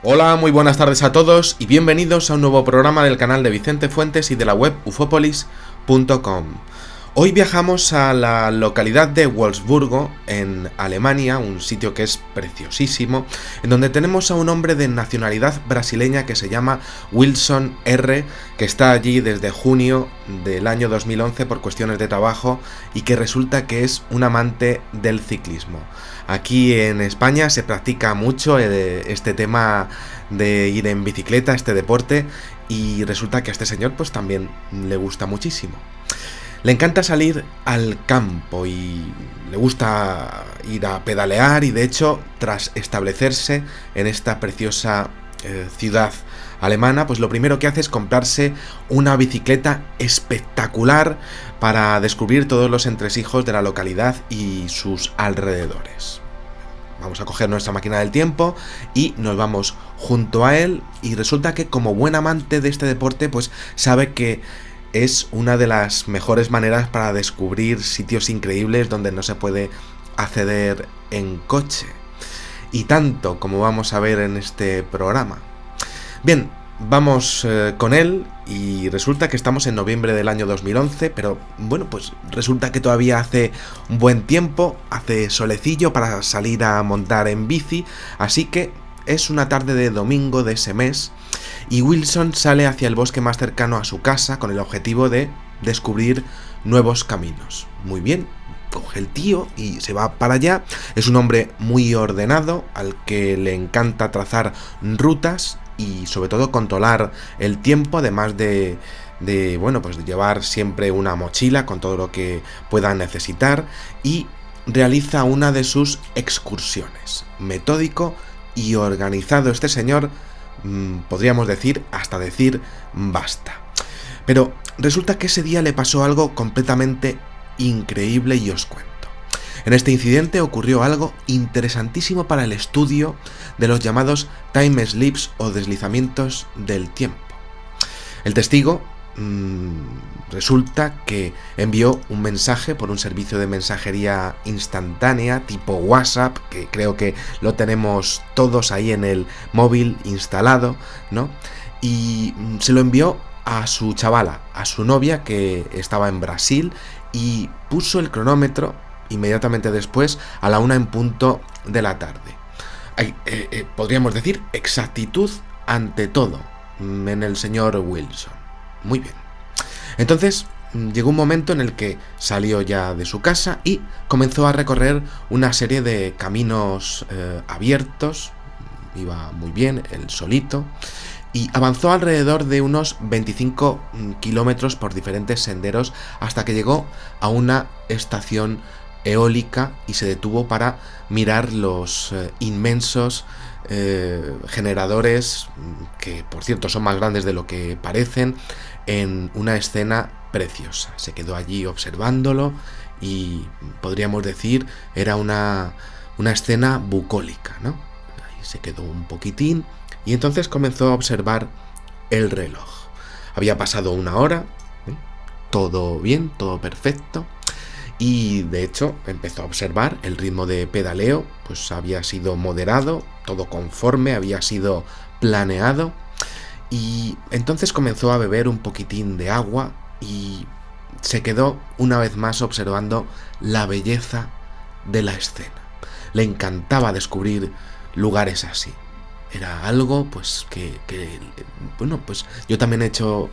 Hola, muy buenas tardes a todos y bienvenidos a un nuevo programa del canal de Vicente Fuentes y de la web ufopolis.com. Hoy viajamos a la localidad de Wolfsburgo, en Alemania, un sitio que es preciosísimo, en donde tenemos a un hombre de nacionalidad brasileña que se llama Wilson R., que está allí desde junio del año 2011 por cuestiones de trabajo y que resulta que es un amante del ciclismo. Aquí en España se practica mucho este tema de ir en bicicleta, este deporte, y resulta que a este señor pues también le gusta muchísimo. Le encanta salir al campo y le gusta ir a pedalear y de hecho, tras establecerse en esta preciosa ciudad alemana, pues lo primero que hace es comprarse una bicicleta espectacular para descubrir todos los entresijos de la localidad y sus alrededores. Vamos a coger nuestra máquina del tiempo y nos vamos junto a él, y resulta que como buen amante de este deporte pues sabe que es una de las mejores maneras para descubrir sitios increíbles donde no se puede acceder en coche. Y tanto como vamos a ver en este programa. Bien, vamos con él y resulta que estamos en noviembre del año 2011, pero bueno, pues resulta que todavía hace un buen tiempo, hace solecillo para salir a montar en bici, así que es una tarde de domingo de ese mes y Wilson sale hacia el bosque más cercano a su casa con el objetivo de descubrir nuevos caminos. Muy bien, coge el tío y se va para allá. Es un hombre muy ordenado al que le encanta trazar rutas y sobre todo controlar el tiempo, además de llevar siempre una mochila con todo lo que pueda necesitar, y realiza una de sus excursiones. Metódico y organizado este señor, podríamos decir, hasta decir basta. Pero resulta que ese día le pasó algo completamente increíble y os cuento. En este incidente ocurrió algo interesantísimo para el estudio de los llamados time slips o deslizamientos del tiempo. El testigo resulta que envió un mensaje por un servicio de mensajería instantánea tipo WhatsApp, que creo que lo tenemos todos ahí en el móvil instalado, ¿no? Y se lo envió a su chavala, a su novia, que estaba en Brasil, y puso el cronómetro inmediatamente después a la 1 en punto de la tarde. Podríamos decir exactitud ante todo en el señor Wilson. Muy bien. Entonces llegó un momento en el que salió ya de su casa y comenzó a recorrer una serie de caminos abiertos. Iba muy bien, él solito, y avanzó alrededor de unos 25 kilómetros por diferentes senderos hasta que llegó a una estación eólica y se detuvo para mirar los inmensos generadores, que por cierto son más grandes de lo que parecen, en una escena preciosa. Se quedó allí observándolo y podríamos decir era una escena bucólica, ¿no? Ahí se quedó un poquitín y entonces comenzó a observar el reloj. Había pasado 1 hora, todo bien, todo perfecto. Y de hecho empezó a observar el ritmo de pedaleo, pues había sido moderado, todo conforme, había sido planeado. Y entonces comenzó a beber un poquitín de agua y se quedó una vez más observando la belleza de la escena. Le encantaba descubrir lugares así. Era algo pues que pues yo también he hecho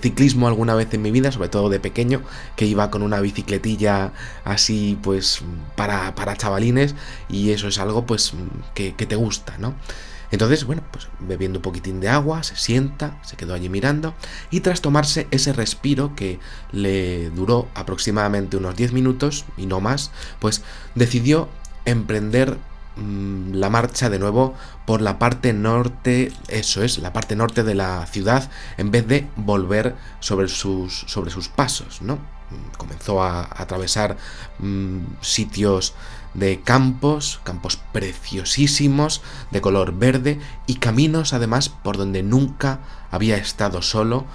ciclismo alguna vez en mi vida, sobre todo de pequeño, que iba con una bicicletilla así pues para chavalines, y eso es algo pues que te gusta, ¿no? Entonces, bueno, pues bebiendo un poquitín de agua, se sienta, se quedó allí mirando, y tras tomarse ese respiro que le duró aproximadamente unos 10 minutos y no más, pues decidió emprender la marcha de nuevo por la parte norte, eso es, la parte norte de la ciudad, en vez de volver sobre sus pasos, ¿no? Comenzó a atravesar sitios de campos preciosísimos de color verde, y caminos además por donde nunca había estado solo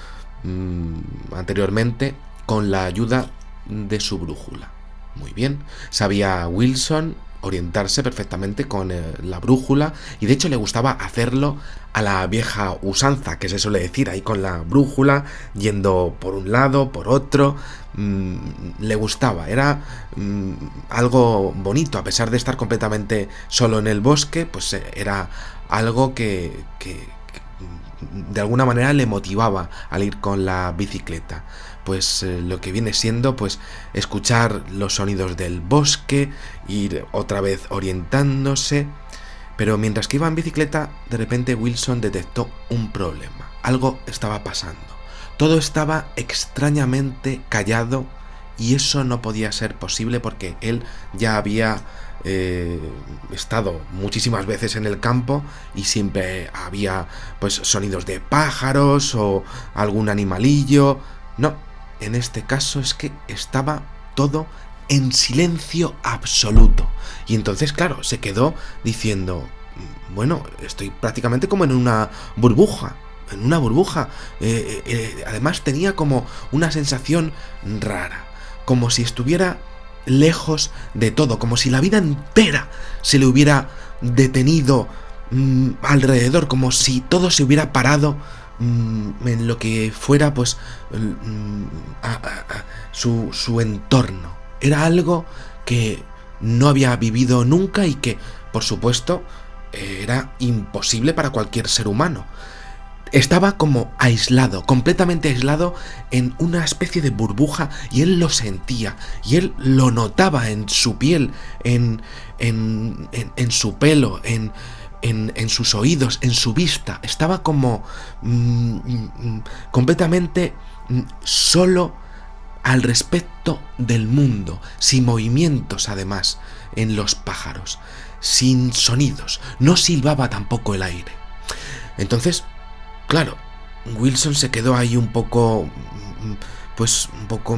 anteriormente, con la ayuda de su brújula. Muy bien, sabía Wilson orientarse perfectamente con la brújula, y de hecho le gustaba hacerlo a la vieja usanza, que se suele decir, ahí con la brújula, yendo por un lado, por otro. Le gustaba, era algo bonito, a pesar de estar completamente solo en el bosque, pues era algo que de alguna manera le motivaba al ir con la bicicleta. Pues lo que viene siendo pues escuchar los sonidos del bosque, ir otra vez orientándose. Pero mientras que iba en bicicleta, de repente Wilson detectó un problema. Algo estaba pasando. Todo estaba extrañamente callado, y eso no podía ser posible porque él ya había estado muchísimas veces en el campo y siempre había pues sonidos de pájaros o algún animalillo. No, en este caso es que estaba todo en silencio absoluto. Y entonces, claro, se quedó diciendo, bueno, estoy prácticamente como en una burbuja. En una burbuja. Además tenía como una sensación rara, como si estuviera lejos de todo, como si la vida entera se le hubiera detenido alrededor, como si todo se hubiera parado en lo que fuera pues su entorno. Era algo que no había vivido nunca y que, por supuesto, era imposible para cualquier ser humano. Estaba como aislado, completamente aislado en una especie de burbuja, y él lo sentía, y él lo notaba en su piel, en su pelo, en sus oídos, en su vista. Estaba como completamente solo al respecto del mundo, sin movimientos además en los pájaros, sin sonidos, no silbaba tampoco el aire. Entonces, claro, Wilson se quedó ahí un poco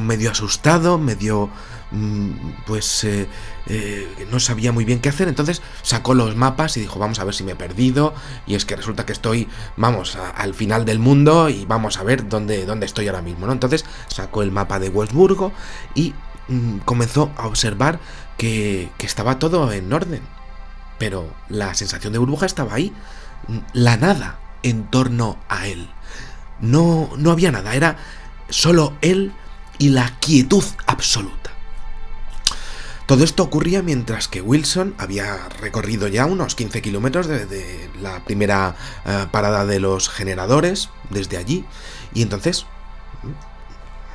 medio asustado, medio no sabía muy bien qué hacer. Entonces sacó los mapas y dijo, vamos a ver si me he perdido, y es que resulta que estoy, al final del mundo, y vamos a ver dónde estoy ahora mismo, ¿no? Entonces sacó el mapa de Wolfsburgo y comenzó a observar que estaba todo en orden, pero la sensación de burbuja estaba ahí, la nada en torno a él. No había nada, era solo él y la quietud absoluta. Todo esto ocurría mientras que Wilson había recorrido ya unos 15 kilómetros desde la primera parada de los generadores, desde allí, y entonces,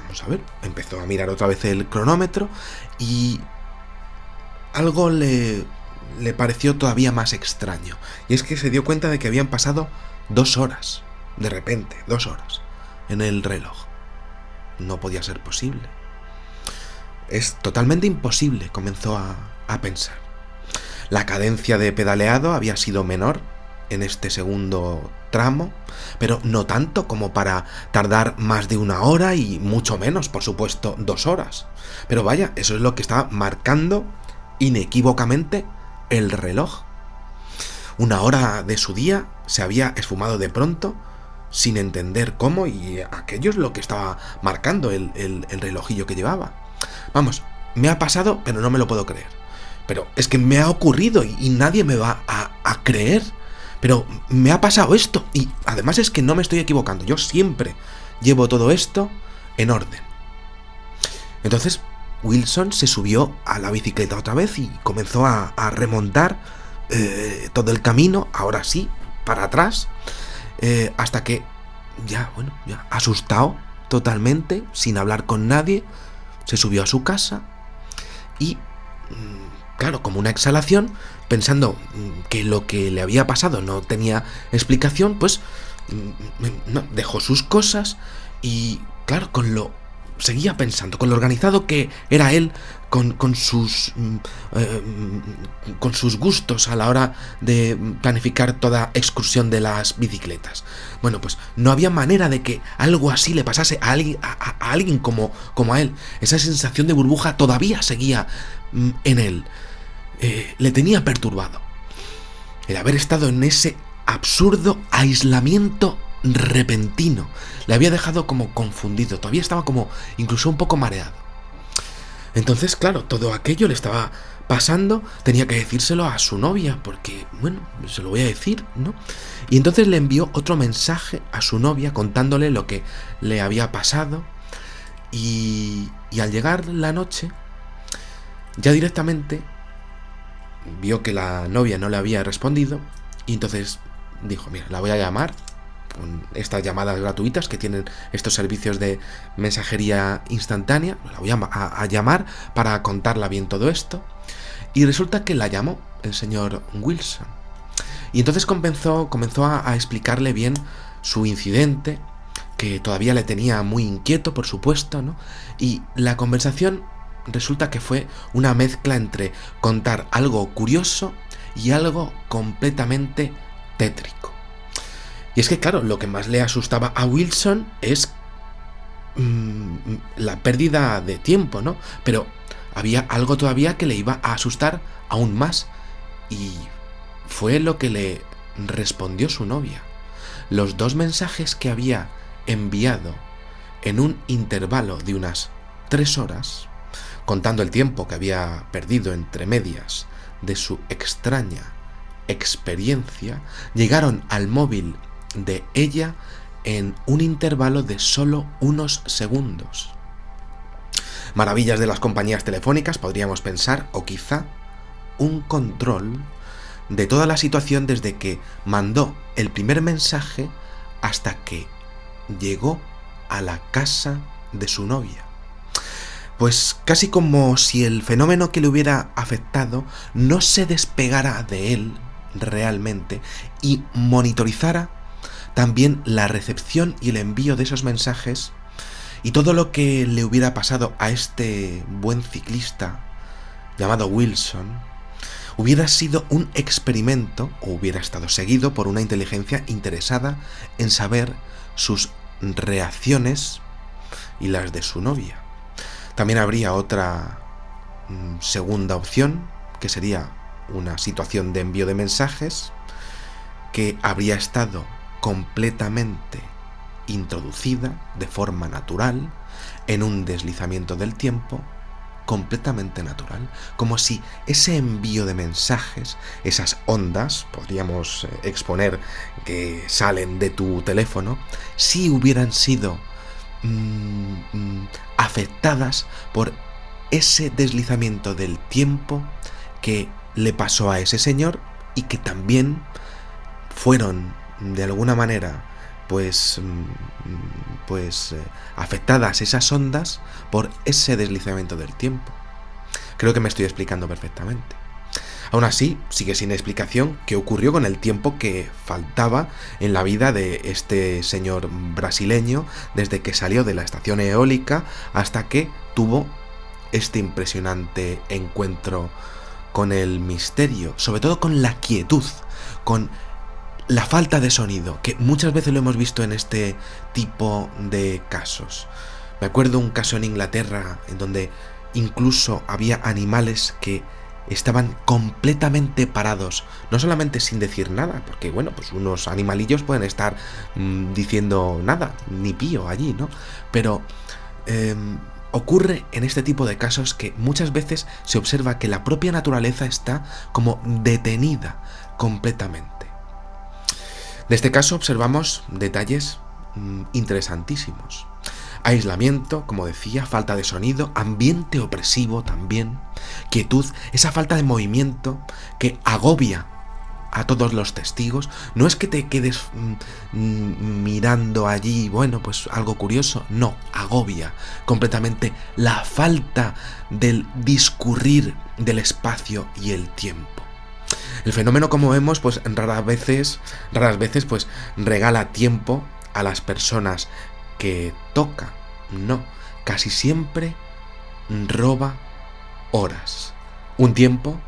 vamos a ver, empezó a mirar otra vez el cronómetro, y algo le pareció todavía más extraño, y es que se dio cuenta de que habían pasado 2 horas, de repente, 2 horas, en el reloj. No podía ser posible. Es totalmente imposible, comenzó a pensar. La cadencia de pedaleado había sido menor en este segundo tramo, pero no tanto como para tardar más de 1 hora, y mucho menos, por supuesto, 2 horas. Pero vaya, eso es lo que estaba marcando inequívocamente el reloj. 1 hora de su día se había esfumado de pronto, sin entender cómo, y aquello es lo que estaba marcando el relojillo que llevaba. Vamos, me ha pasado, pero no me lo puedo creer. Pero es que me ha ocurrido y nadie me va a creer. Pero me ha pasado esto, y además es que no me estoy equivocando. Yo siempre llevo todo esto en orden. Entonces Wilson se subió a la bicicleta otra vez y comenzó a remontar todo el camino, ahora sí, para atrás, hasta que ya asustado totalmente, sin hablar con nadie, se subió a su casa y, claro, como una exhalación, pensando que lo que le había pasado no tenía explicación, pues dejó sus cosas y, claro, seguía pensando con lo organizado que era él, con sus gustos a la hora de planificar toda excursión de las bicicletas. Bueno, pues no había manera de que algo así le pasase a alguien como a él. Esa sensación de burbuja todavía seguía en él. Le tenía perturbado el haber estado en ese absurdo aislamiento repentino. Le había dejado como confundido, todavía estaba como incluso un poco mareado. Entonces, claro, todo aquello le estaba pasando tenía que decírselo a su novia, porque, bueno, se lo voy a decir, ¿no? Y entonces le envió otro mensaje a su novia contándole lo que le había pasado. Y al llegar la noche, ya directamente vio que la novia no le había respondido y entonces dijo, mira, la voy a llamar con estas llamadas gratuitas que tienen estos servicios de mensajería instantánea, la voy a llamar para contarla bien todo esto. Y resulta que la llamó el señor Wilson. Y entonces comenzó a explicarle bien su incidente, que todavía le tenía muy inquieto, por supuesto, ¿no? Y la conversación resulta que fue una mezcla entre contar algo curioso y algo completamente tétrico. Y es que, claro, lo que más le asustaba a Wilson es la pérdida de tiempo, ¿no? Pero había algo todavía que le iba a asustar aún más, y fue lo que le respondió su novia. Los 2 mensajes que había enviado en un intervalo de unas 3 horas, contando el tiempo que había perdido entre medias de su extraña experiencia, llegaron al móvil de ella en un intervalo de solo unos segundos. Maravillas de las compañías telefónicas, podríamos pensar, o quizá un control de toda la situación desde que mandó el primer mensaje hasta que llegó a la casa de su novia. Pues casi como si el fenómeno que le hubiera afectado no se despegara de él realmente y monitorizara también la recepción y el envío de esos mensajes, y todo lo que le hubiera pasado a este buen ciclista llamado Wilson hubiera sido un experimento, o hubiera estado seguido por una inteligencia interesada en saber sus reacciones y las de su novia. También habría otra segunda opción, que sería una situación de envío de mensajes que habría estado completamente introducida de forma natural en un deslizamiento del tiempo completamente natural, como si ese envío de mensajes, esas ondas, podríamos exponer que salen de tu teléfono, sí hubieran sido afectadas por ese deslizamiento del tiempo que le pasó a ese señor, y que también fueron de alguna manera afectadas esas ondas por ese deslizamiento del tiempo. Creo que me estoy explicando perfectamente. Aún así, sigue sin explicación qué ocurrió con el tiempo que faltaba en la vida de este señor brasileño desde que salió de la estación eólica hasta que tuvo este impresionante encuentro con el misterio, sobre todo con la quietud, con la falta de sonido, que muchas veces lo hemos visto en este tipo de casos. Me acuerdo un caso en Inglaterra en donde incluso había animales que estaban completamente parados, no solamente sin decir nada, porque bueno, pues unos animalillos pueden estar diciendo nada, ni pío allí, ¿no? Pero ocurre en este tipo de casos que muchas veces se observa que la propia naturaleza está como detenida completamente. De este caso observamos detalles interesantísimos. Aislamiento, como decía, falta de sonido, ambiente opresivo también, quietud, esa falta de movimiento que agobia a todos los testigos. No es que te quedes mirando allí, bueno, pues algo curioso, no, agobia completamente la falta del discurrir del espacio y el tiempo. El fenómeno, como vemos, pues raras veces pues regala tiempo a las personas que toca, no, casi siempre roba horas, un tiempo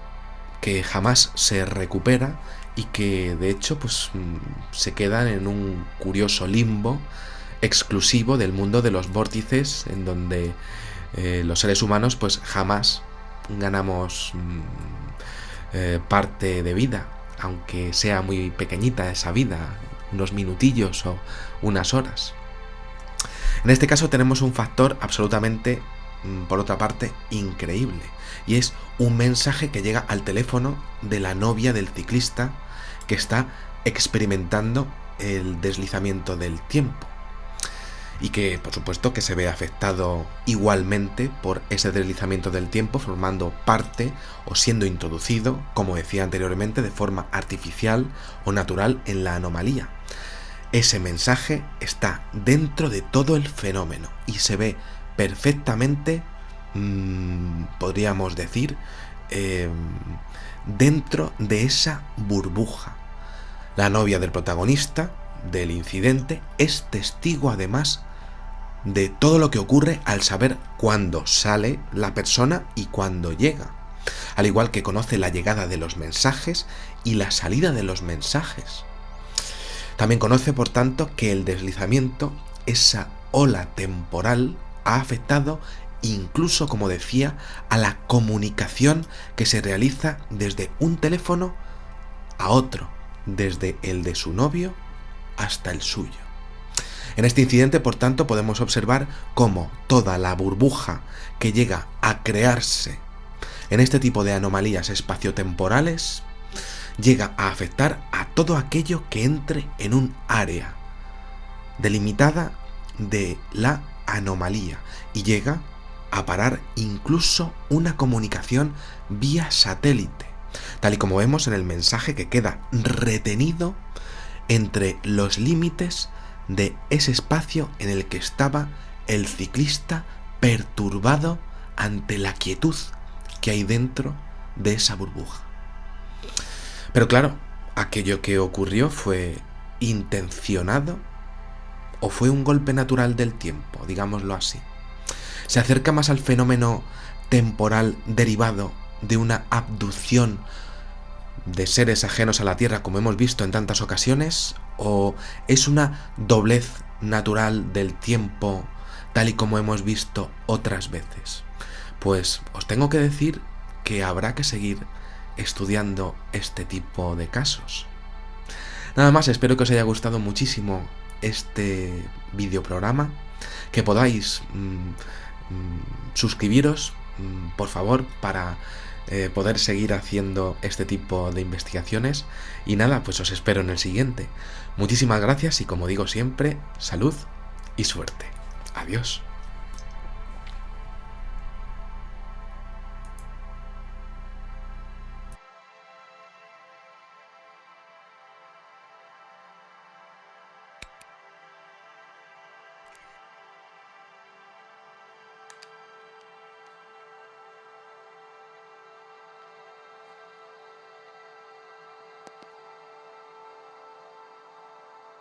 que jamás se recupera y que de hecho pues se quedan en un curioso limbo exclusivo del mundo de los vórtices, en donde los seres humanos pues jamás ganamos parte de vida, aunque sea muy pequeñita esa vida, unos minutillos o unas horas. En este caso tenemos un factor absolutamente por otra parte, increíble. Y es un mensaje que llega al teléfono de la novia del ciclista que está experimentando el deslizamiento del tiempo. Y que, por supuesto, que se ve afectado igualmente por ese deslizamiento del tiempo, formando parte o siendo introducido, como decía anteriormente, de forma artificial o natural en la anomalía. Ese mensaje está dentro de todo el fenómeno y se ve perfectamente, podríamos decir, dentro de esa burbuja. La novia del protagonista del incidente es testigo además de todo lo que ocurre al saber cuándo sale la persona y cuándo llega, al igual que conoce la llegada de los mensajes y la salida de los mensajes. También conoce, por tanto, que el deslizamiento, esa ola temporal, ha afectado incluso, como decía, a la comunicación que se realiza desde un teléfono a otro, desde el de su novio hasta el suyo. En este incidente, por tanto, podemos observar cómo toda la burbuja que llega a crearse en este tipo de anomalías espaciotemporales llega a afectar a todo aquello que entre en un área delimitada de la anomalía y llega a parar incluso una comunicación vía satélite, tal y como vemos en el mensaje que queda retenido entre los límites de ese espacio en el que estaba el ciclista perturbado ante la quietud que hay dentro de esa burbuja. Pero claro, aquello que ocurrió fue intencionado o fue un golpe natural del tiempo, digámoslo así. Se acerca más al fenómeno temporal derivado de una abducción de seres ajenos a la Tierra, como hemos visto en tantas ocasiones, o es una doblez natural del tiempo, tal y como hemos visto otras veces. Pues os tengo que decir que habrá que seguir estudiando este tipo de casos. Nada más, espero que os haya gustado muchísimo este videoprograma, que podáis suscribiros, por favor, para poder seguir haciendo este tipo de investigaciones. Y nada, pues os espero en el siguiente. Muchísimas gracias y, como digo siempre, salud y suerte. Adiós.